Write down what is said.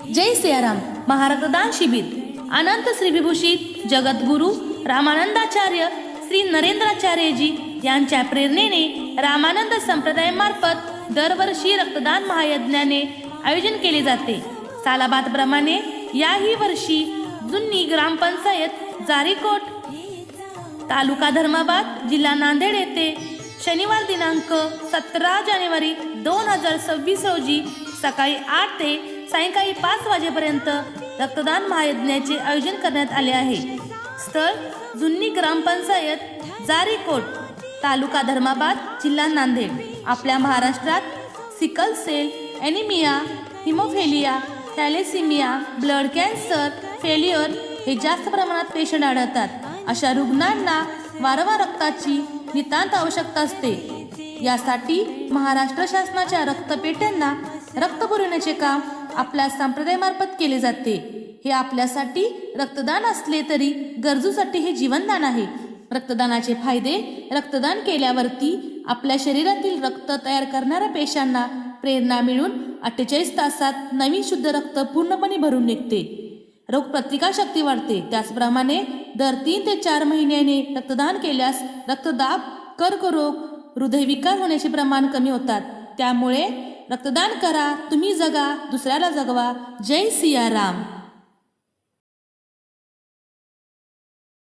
जय सियाराम महारक्तदान शिबिर अनंत श्रीविभूषित जगद्गुरु रामानंदाचार्य श्री नरेंद्राचार्यजी यांच्या प्रेरणेने रामानंद संप्रदायामार्फत दरवर्षी रक्तदान महायज्ञाने आयोजन केले जाते। सालाबादप्रमाणे याही वर्षी जुन्नी ग्रामपंचायत जारीकोट तालुका धर्माबाद जिल्हा नांदेड येथे शनिवार दिनांक 17 जानेवारी 2026 रोजी सकाळी 8 ते सायंकाळी 5 वाजेपर्यंत रक्तदान महायज्ञाचे आयोजन करण्यात आले आहे। स्थळ जुन्नी ग्रामपंचायत जारीकोट तालुका धर्माबाद जिल्हा नांदेड। आपल्या महाराष्ट्रात sickle cell anaemia haemophilia thalassaemia blood cancer failure हे जास्त प्रमाणात पेशंट आढळतात। अशा रुग्णांना वारंवार रक्ताची नितांत आवश्यकता असते। यासाठी महाराष्ट्र शासनाच्या रक्तपेढ्यांना रक्त पुरवण्याचे काम आपल्या संप्रदायामार्फत केले जाते। हे आपल्यासाठी रक्तदान असले तरी गरजूसाठी हे जीवनदान आहे। रक्तदानाचे फायदे रक्तदान केल्यावरती आपल्या शरीरातील रक्त तयार करणाऱ्या पेशांना प्रेरणा मिळून 48 तासात नवीन शुद्ध रक्त पूर्णपणे भरून निघते। रोगप्रतिकारशक्ती वाढते। त्याचप्रमाणे दर 3 ते 4 महिन्याने रक्तदान केल्यास रक्तदाब कर्करोग हृदयविकार होण्याचे प्रमाण कमी होतात। त्यामुळे रक्तदान करा, तुम्ही जगा, दुसऱ्याला जगवा। जय सियाराम।